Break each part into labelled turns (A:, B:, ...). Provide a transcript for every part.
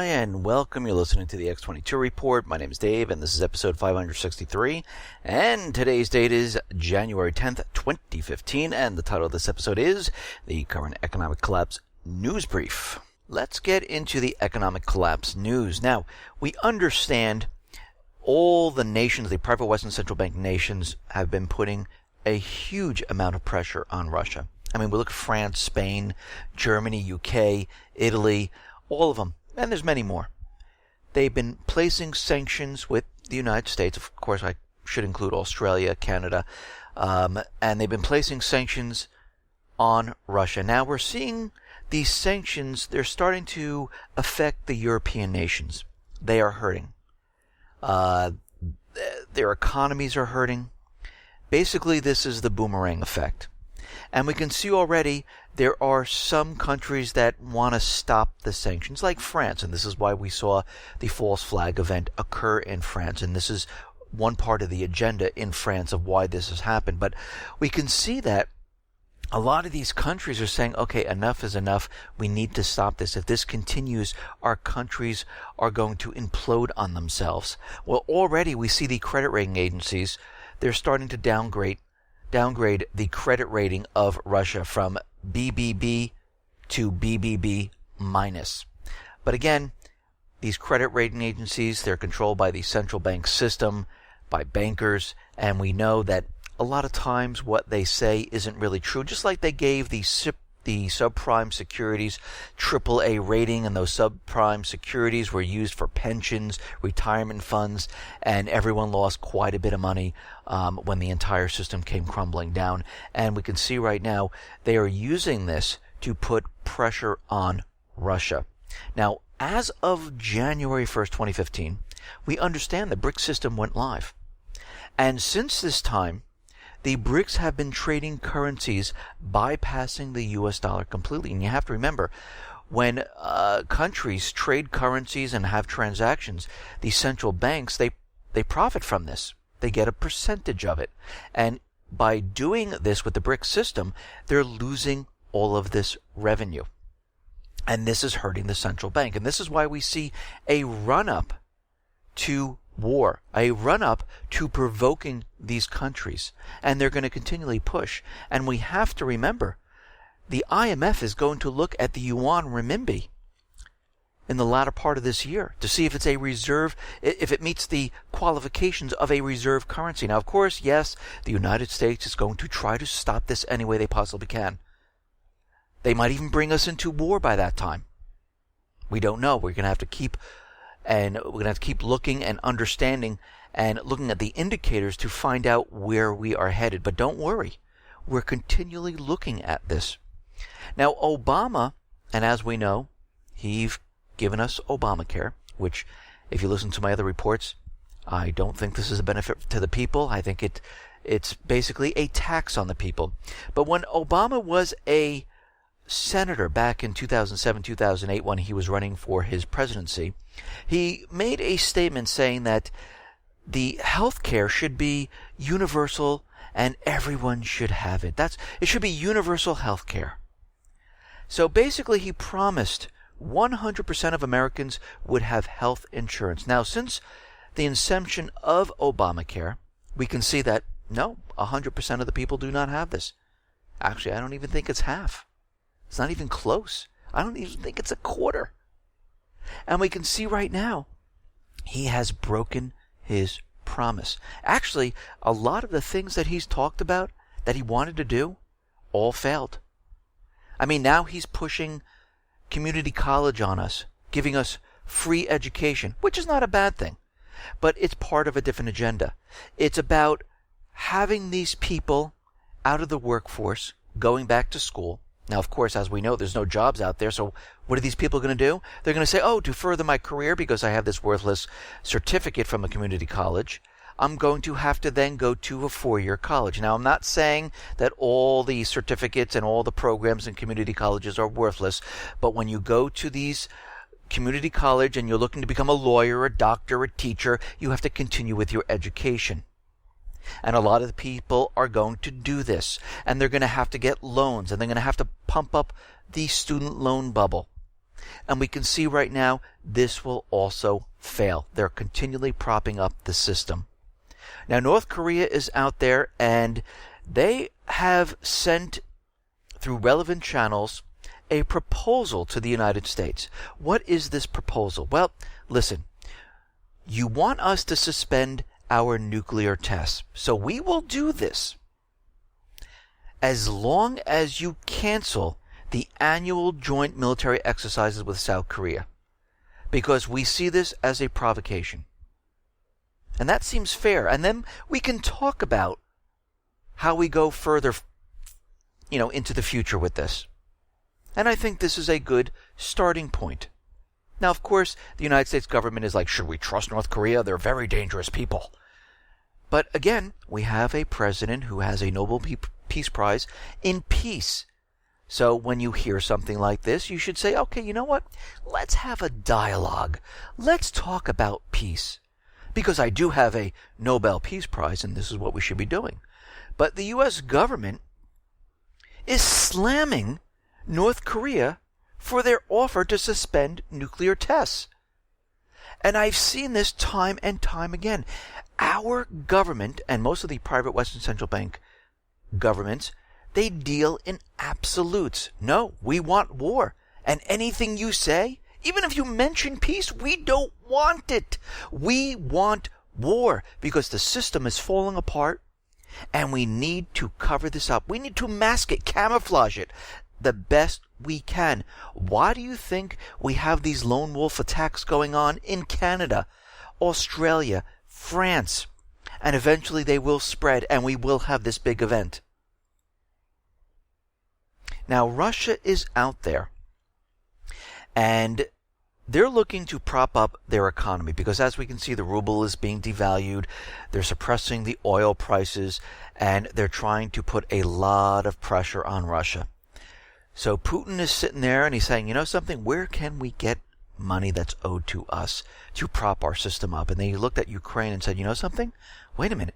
A: and welcome. You're listening to the X22 Report. My name is Dave, and this is episode 563. And today's date is January 10th, 2015, and the title of this episode is The Current Economic Collapse News Brief. Let's get into the economic collapse news. Now, we understand all the nations, the private Western central bank nations, have been putting a huge amount of pressure on Russia. I mean, we look at France, Spain, Germany, UK, Italy, all of them, and there's many more. They've been placing sanctions with the United States. Of course, I should include Australia, Canada, and they've been placing sanctions on Russia. Now we're seeing these sanctions, they're starting to affect the European nations. They are hurting. Their economies are hurting. Basically, this is the boomerang effect. And we can see already there are some countries that want to stop the sanctions, like France. And this is why we saw the false flag event occur in France. And this is one part of the agenda in France of why this has happened. But we can see that a lot of these countries are saying, okay, enough is enough. We need to stop this. If this continues, our countries are going to implode on themselves. Well, already we see the credit rating agencies, they're starting to downgrade the credit rating of Russia from BBB to BBB minus. But again, these credit rating agencies, they're controlled by the central bank system, by bankers, and we know that a lot of times what they say isn't really true. Just like they gave the subprime securities AAA rating, and those subprime securities were used for pensions, retirement funds, and everyone lost quite a bit of money when the entire system came crumbling down. And we can see right now they are using this to put pressure on Russia. Now, as of January 1st, 2015, we understand the BRICS system went live. And since this time, the BRICS have been trading currencies bypassing the US dollar completely. And you have to remember, when countries trade currencies and have transactions, the central banks, they profit from this. They get a percentage of it. And by doing this with the BRICS system, they're losing all of this revenue. And this is hurting the central bank. And this is why we see a run-up to war, a run-up to provoking these countries. And they're going to continually push. And we have to remember, the IMF is going to look at the yuan renminbi in the latter part of this year to see if it's a reserve, if it meets the qualifications of a reserve currency. Now, of course, yes, the United States is going to try to stop this any way they possibly can. They might even bring us into war by that time. We don't know. We're going to have to keep looking and understanding and looking at the indicators to find out where we are headed. But don't worry, we're continually looking at this. Now, Obama, and as we know, he's given us Obamacare, which, if you listen to my other reports, I don't think this is a benefit to the people. I think it's basically a tax on the people. But when Obama was a senator back in 2007, 2008, when he was running for his presidency, he made a statement saying that the health care should be universal and everyone should have it. It should be universal health care. So basically he promised 100% of Americans would have health insurance. Now, since the inception of Obamacare, we can see that no, 100% of the people do not have this. Actually, I don't even think it's half. It's not even close. I don't even think it's a quarter. And we can see right now, he has broken his promise. Actually, a lot of the things that he's talked about, that he wanted to do, all failed. I mean, now he's pushing community college on us, giving us free education, which is not a bad thing. But it's part of a different agenda. It's about having these people out of the workforce, going back to school. Now, of course, as we know, there's no jobs out there, so what are these people going to do? They're going to say, oh, to further my career, because I have this worthless certificate from a community college, I'm going to have to then go to a 4-year college. Now, I'm not saying that all the certificates and all the programs in community colleges are worthless, but when you go to these community college and you're looking to become a lawyer, a doctor, a teacher, you have to continue with your education. And a lot of the people are going to do this. And they're going to have to get loans. And they're going to have to pump up the student loan bubble. And we can see right now this will also fail. They're continually propping up the system. Now, North Korea is out there, and they have sent, through relevant channels, a proposal to the United States. What is this proposal? Well, listen, you want us to suspend our nuclear tests. So we will do this as long as you cancel the annual joint military exercises with South Korea, because we see this as a provocation. And that seems fair. And then we can talk about how we go further, into the future with this. And I think this is a good starting point. Now, of course, the United States government is like, should we trust North Korea? They're very dangerous people. But again, we have a president who has a Nobel Peace Prize in peace. So when you hear something like this, you should say, okay, you know what? Let's have a dialogue. Let's talk about peace. Because I do have a Nobel Peace Prize, and this is what we should be doing. But the U.S. government is slamming North Korea for their offer to suspend nuclear tests. And I've seen this time and time again. Our government, and most of the private Western Central Bank governments, they deal in absolutes. No, we want war. And anything you say, even if you mention peace, we don't want it. We want war because the system is falling apart, and we need to cover this up. We need to mask it, camouflage it the best we can. Why do you think we have these lone wolf attacks going on in Canada, Australia, France, and eventually they will spread and we will have this big event? Now, Russia is out there, and they're looking to prop up their economy because, as we can see, the ruble is being devalued. They're suppressing the oil prices, and they're trying to put a lot of pressure on Russia. So Putin is sitting there, and he's saying, you know something, where can we get money that's owed to us to prop our system up? And then he looked at Ukraine and said, you know something? Wait a minute.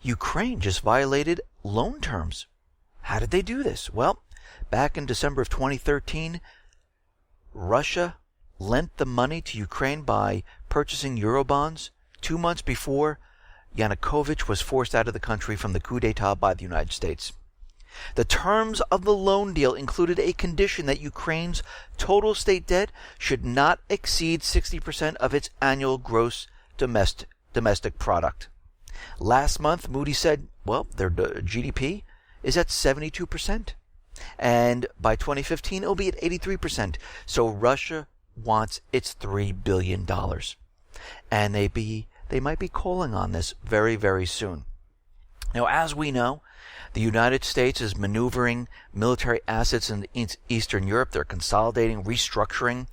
A: Ukraine just violated loan terms. How did they do this? Well, back in December of 2013, Russia lent the money to Ukraine by purchasing Eurobonds 2 months before Yanukovych was forced out of the country from the coup d'etat by the United States. The terms of the loan deal included a condition that Ukraine's total state debt should not exceed 60% of its annual gross domestic product. Last month, Moody's said, well, their GDP is at 72%. And by 2015, it'll be at 83%. So Russia wants its $3 billion. And they might be calling on this very, very soon. Now, as we know, the United States is maneuvering military assets in Eastern Europe. They're consolidating, restructuring.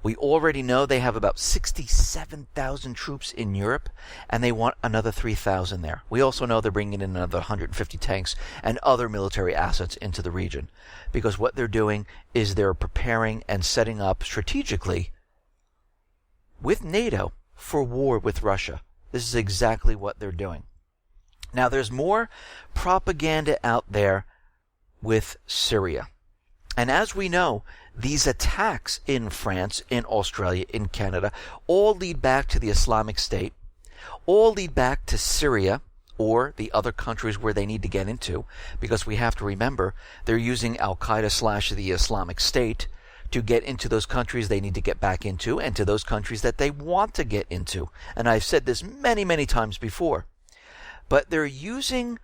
A: We already know they have about 67,000 troops in Europe, and they want another 3,000 there. We also know they're bringing in another 150 tanks and other military assets into the region, because what they're doing is they're preparing and setting up strategically with NATO for war with Russia. This is exactly what they're doing. Now, there's more propaganda out there with Syria. And as we know, these attacks in France, in Australia, in Canada, all lead back to the Islamic State, all lead back to Syria or the other countries where they need to get into, because we have to remember they're using Al-Qaeda / the Islamic State to get into those countries they need to get back into, and to those countries that they want to get into. And I've said this many, many times before. But they're using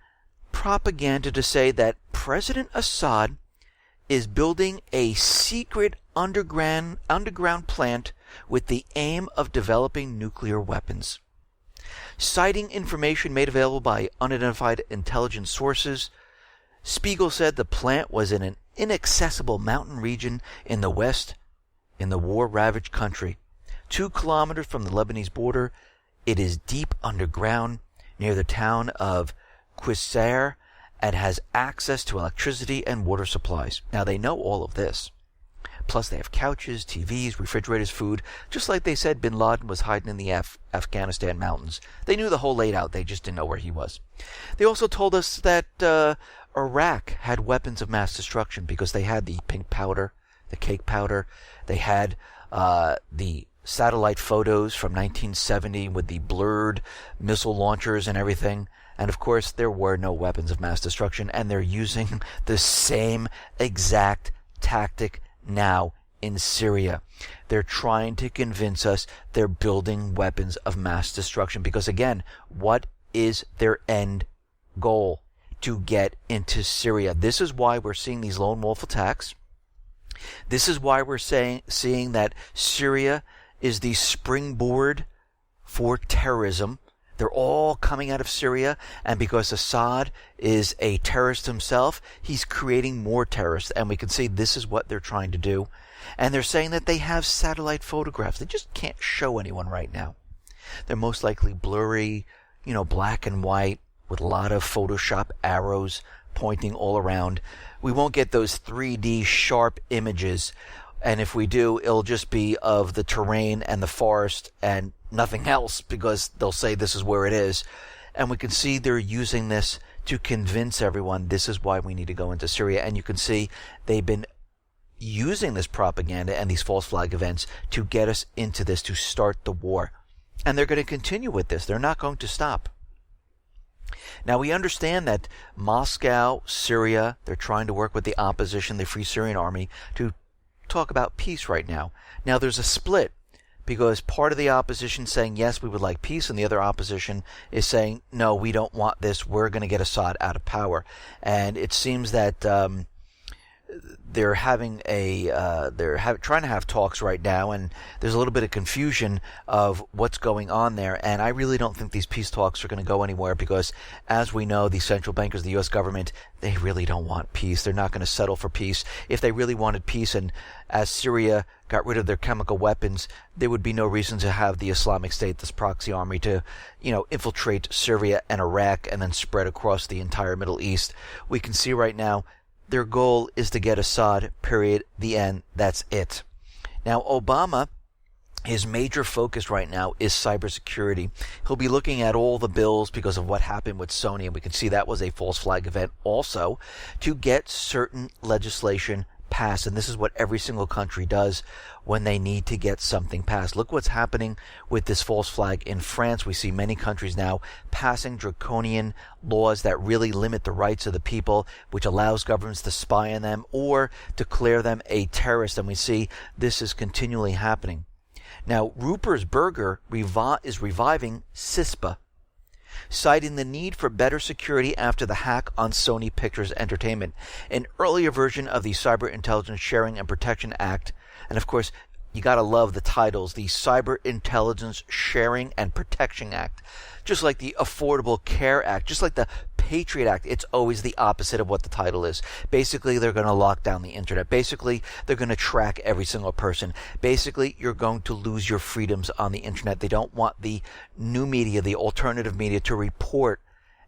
A: propaganda to say that President Assad is building a secret underground plant with the aim of developing nuclear weapons. Citing information made available by unidentified intelligence sources, Spiegel said the plant was in an inaccessible mountain region in the west, in the war-ravaged country. 2 kilometers from the Lebanese border, it is deep underground, near the town of Qusair, and has access to electricity and water supplies. Now, they know all of this. Plus, they have couches, TVs, refrigerators, food, just like they said bin Laden was hiding in the Afghanistan mountains. They knew the whole layout, they just didn't know where he was. They also told us that Iraq had weapons of mass destruction because they had the pink powder, the cake powder. They had the satellite photos from 1970 with the blurred missile launchers and everything. And of course, there were no weapons of mass destruction, and they're using the same exact tactic now in Syria. They're trying to convince us they're building weapons of mass destruction because, again, what is their end goal? To get into Syria. This is why we're seeing these lone wolf attacks. This is why we're seeing that Syria is the springboard for terrorism. They're all coming out of Syria, and because Assad is a terrorist himself, he's creating more terrorists, and we can see this is what they're trying to do. And they're saying that they have satellite photographs. They just can't show anyone right now. They're most likely blurry, black and white, with a lot of Photoshop arrows pointing all around. We won't get those 3D sharp images, and if we do, it'll just be of the terrain and the forest and nothing else, because they'll say this is where it is. And we can see they're using this to convince everyone this is why we need to go into Syria. And you can see they've been using this propaganda and these false flag events to get us into this, to start the war. And they're going to continue with this. They're not going to stop. Now, we understand that Moscow, Syria, they're trying to work with the opposition, the Free Syrian Army, to talk about peace right now. Now, there's a split, because part of the opposition is saying, yes, we would like peace, and the other opposition is saying, no, we don't want this, we're going to get Assad out of power. And it seems that they're having trying to have talks right now, and there's a little bit of confusion of what's going on there. And I really don't think these peace talks are going to go anywhere, because as we know, the central bankers, the U.S. government, they really don't want peace. They're not going to settle for peace. If they really wanted peace, and as Syria got rid of their chemical weapons, there would be no reason to have the Islamic State, this proxy army, to infiltrate Syria and Iraq and then spread across the entire Middle East. We can see right now their goal is to get Assad, period, the end, that's it. Now, Obama, his major focus right now is cybersecurity. He'll be looking at all the bills because of what happened with Sony, and we can see that was a false flag event also, to get certain legislation passed. And this is what every single country does when they need to get something passed. Look what's happening with this false flag in France. We see many countries now passing draconian laws that really limit the rights of the people, which allows governments to spy on them or declare them a terrorist. And we see this is continually happening. Now, Rupert Berger is reviving CISPA, citing the need for better security after the hack on Sony Pictures Entertainment, an earlier version of the Cyber Intelligence Sharing and Protection Act. And of course, you gotta love the titles, the Cyber Intelligence Sharing and Protection Act. Just like the Affordable Care Act, just like the Patriot Act, it's always the opposite of what the title is. Basically, they're going to lock down the internet. Basically, they're going to track every single person. Basically, you're going to lose your freedoms on the internet. They don't want the new media, the alternative media, to report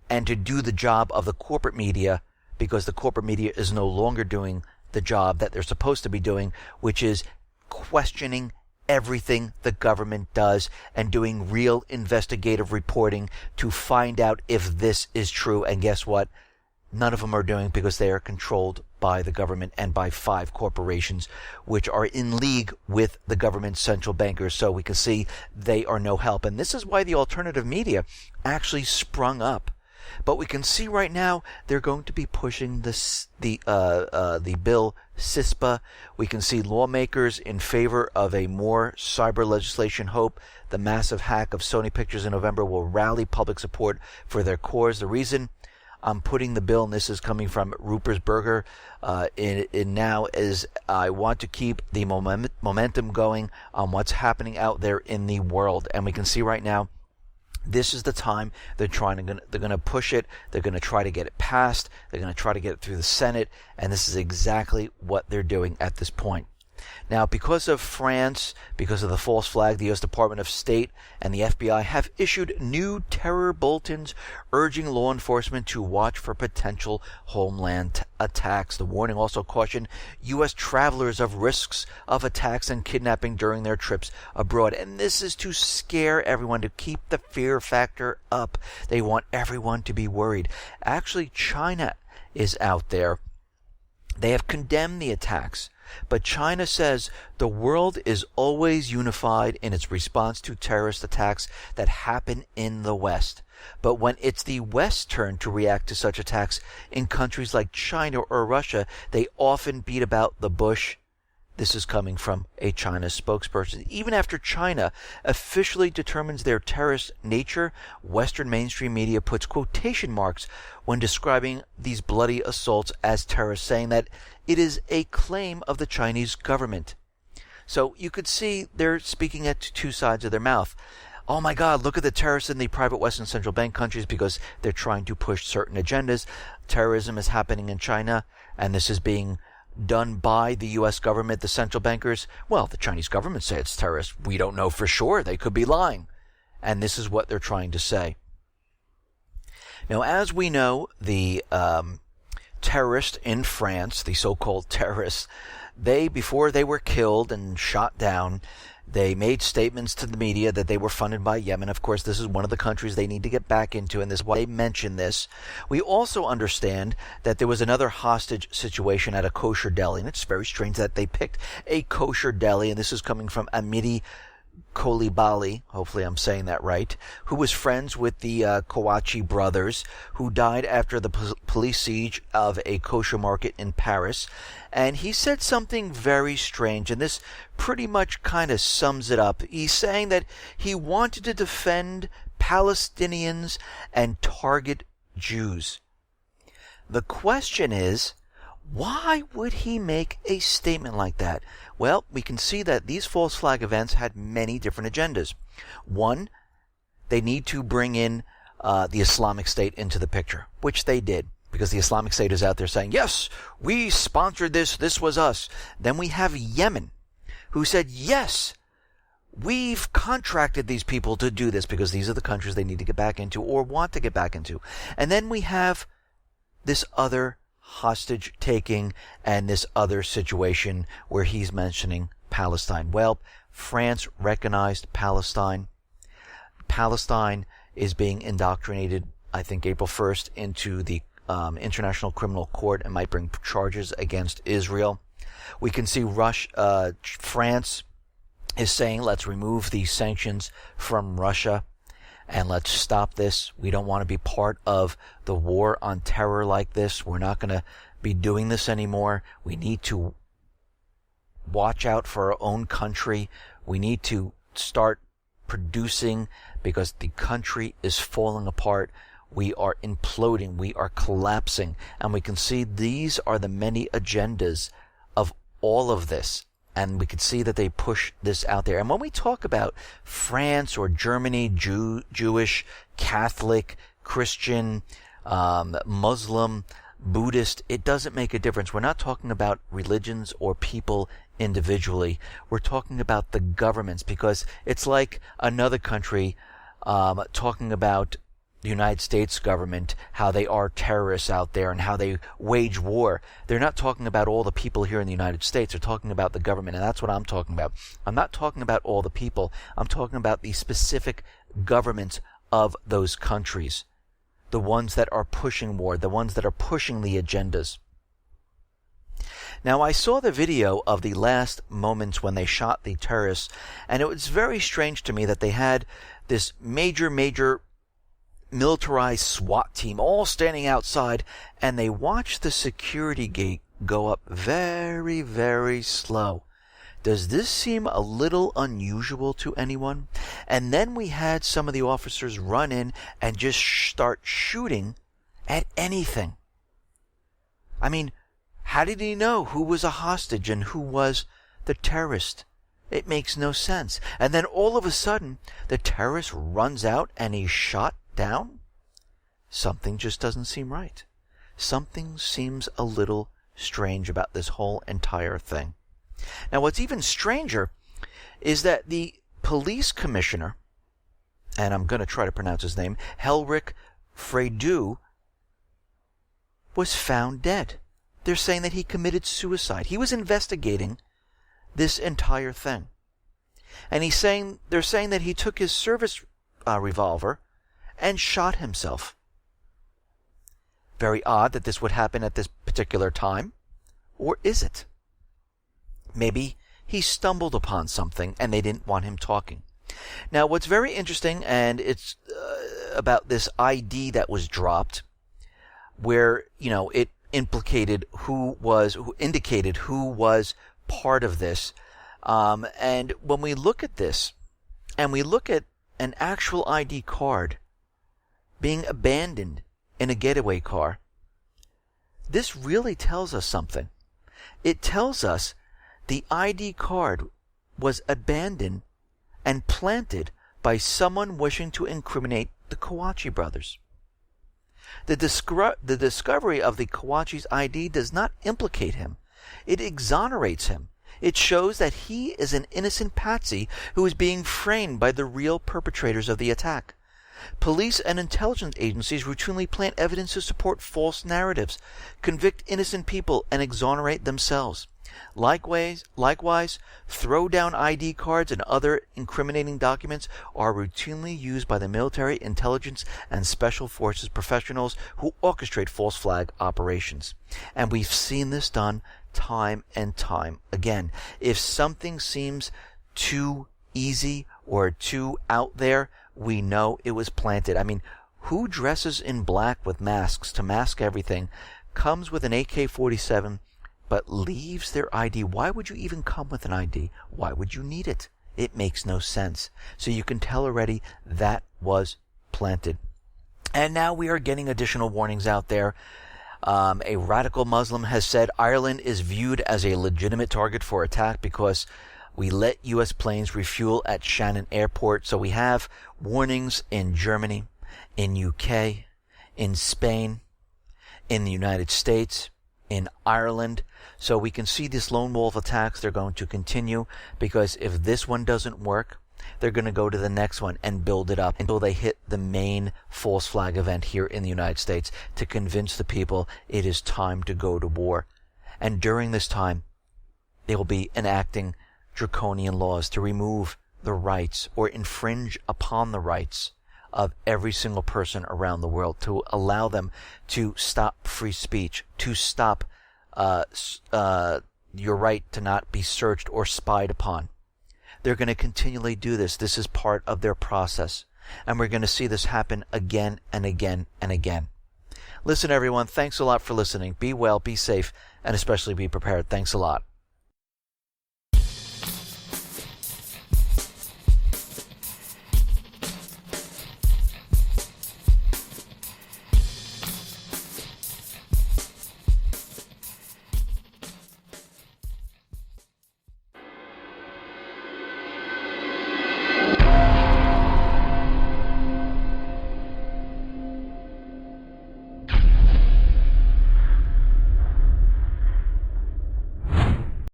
A: and to do the job of the corporate media, because the corporate media is no longer doing the job that they're supposed to be doing, which is questioning everything the government does and doing real investigative reporting to find out if this is true. And guess what? None of them are doing, because they are controlled by the government and by 5 corporations which are in league with the government's central bankers. So we can see they are no help. And this is why the alternative media actually sprung up. But we can see right now they're going to be pushing the bill CISPA. We can see lawmakers in favor of a more cyber legislation hope the massive hack of Sony Pictures in November will rally public support for their cause. The reason I'm putting the bill, and this is coming from Rupert Berger, in now, is I want to keep the momentum going on what's happening out there in the world. And we can see right now, this is the time they're going to push it. They're going to try to get it passed. They're going to try to get it through the Senate. And this is exactly what they're doing at this point. Now, because of France, because of the false flag, the U.S. Department of State and the FBI have issued new terror bulletins urging law enforcement to watch for potential homeland attacks. The warning also cautioned U.S. travelers of risks of attacks and kidnapping during their trips abroad. And this is to scare everyone, to keep the fear factor up. They want everyone to be worried. Actually, China is out there. They have condemned the attacks But China says the world is always unified in its response to terrorist attacks that happen in the West. But when it's the West's turn to react to such attacks in countries like China or Russia, they often beat about the bush. This is coming from a China spokesperson. Even after China officially determines their terrorist nature, Western mainstream media puts quotation marks when describing these bloody assaults as terrorist, saying that it is a claim of the Chinese government. So you could see they're speaking at two sides of their mouth. Oh my God, look at the terrorists in the private Western central bank countries because they're trying to push certain agendas. Terrorism is happening in China, and this is being done by the U.S. government, the central bankers. Well, the Chinese government say it's terrorist. We don't know for sure. They could be lying. And this is what they're trying to say. Now, as we know, the terrorists in France, the so-called terrorists, before they were killed and shot down, they made statements to the media that they were funded by Yemen. Of course, this is one of the countries they need to get back into, and this is why they mention this. We also understand that there was another hostage situation at a kosher deli, and it's very strange that they picked a kosher deli, and this is coming from Amity Kolibali, hopefully I'm saying that right, who was friends with the Kouachi brothers, who died after the police siege of a kosher market in Paris. And he said something very strange, and this pretty much kind of sums it up. He's saying that he wanted to defend Palestinians and target Jews. The question is, why would he make a statement like that? Well, we can see that these false flag events had many different agendas. One, they need to bring in the Islamic State into the picture, which they did, because the Islamic State is out there saying, yes, we sponsored this was us. Then we have Yemen, who said, yes, we've contracted these people to do this, because these are the countries they need to get back into or want to get back into. And then we have this other hostage taking and this other situation where he's mentioning Palestine. Well, France recognized Palestine. Palestine is being indoctrinated, I think, April 1st into the International Criminal Court and might bring charges against Israel. We can see France is saying, let's remove these sanctions from Russia and let's stop this. We don't want to be part of the war on terror like this. We're not going to be doing this anymore. We need to watch out for our own country. We need to start producing because the country is falling apart. We are imploding. We are collapsing. And we can see these are the many agendas of all of this. And we can see that they push this out there. And when we talk about France or Germany, Jewish, Catholic, Christian, Muslim, Buddhist, it doesn't make a difference. We're not talking about religions or people individually. We're talking about the governments, because it's like another country talking about the United States government, how they are terrorists out there and how they wage war. They're not talking about all the people here in the United States. They're talking about the government, and that's what I'm talking about. I'm not talking about all the people. I'm talking about the specific governments of those countries, the ones that are pushing war, the ones that are pushing the agendas. Now, I saw the video of the last moments when they shot the terrorists, and it was very strange to me that they had this major militarized SWAT team all standing outside, and they watched the security gate go up very, very slow. Does this seem a little unusual to anyone? And then we had some of the officers run in and just start shooting at anything. I mean, how did he know who was a hostage and who was the terrorist? It makes no sense. And then all of a sudden, the terrorist runs out and he's shot down? Something just doesn't seem right. Something seems a little strange about this whole entire thing. Now, what's even stranger is that the police commissioner, and I'm going to try to pronounce his name, Helric Freydou, was found dead. They're saying that he committed suicide. He was investigating this entire thing. And they're saying that he took his service revolver and shot himself. Very odd that this would happen at this particular time. Or is it? Maybe he stumbled upon something and they didn't want him talking. Now, what's very interesting, and it's about this ID that was dropped, where, it indicated who was part of this. And when we look at this, and we look at an actual ID card being abandoned in a getaway car, this really tells us something. It tells us the ID card was abandoned and planted by someone wishing to incriminate the Kawachi brothers. The discovery of the Kawachi's ID does not implicate him. It exonerates him. It shows that he is an innocent patsy who is being framed by the real perpetrators of the attack. Police and intelligence agencies routinely plant evidence to support false narratives, convict innocent people, and exonerate themselves. Likewise, throw-down ID cards and other incriminating documents are routinely used by the military, intelligence, and special forces professionals who orchestrate false flag operations. And we've seen this done time and time again. If something seems too easy or too out there, we know it was planted. I mean, who dresses in black with masks to mask everything, comes with an AK-47, but leaves their ID? Why would you even come with an ID? Why would you need it? It makes no sense. So you can tell already that was planted. And now we are getting additional warnings out there. A radical Muslim has said Ireland is viewed as a legitimate target for attack because we let U.S. planes refuel at Shannon Airport. So we have warnings in Germany, in UK, in Spain, in the United States, in Ireland. So we can see this lone wolf attacks. They're going to continue because if this one doesn't work, they're going to go to the next one and build it up until they hit the main false flag event here in the United States to convince the people it is time to go to war. And during this time, they will be enacting draconian laws to remove the rights or infringe upon the rights of every single person around the world, to allow them to stop free speech, to stop your right to not be searched or spied upon. They're going to continually do this. This is part of their process. And we're going to see this happen again and again and again. Listen, everyone, thanks a lot for listening. Be well, be safe, and especially be prepared. Thanks a lot.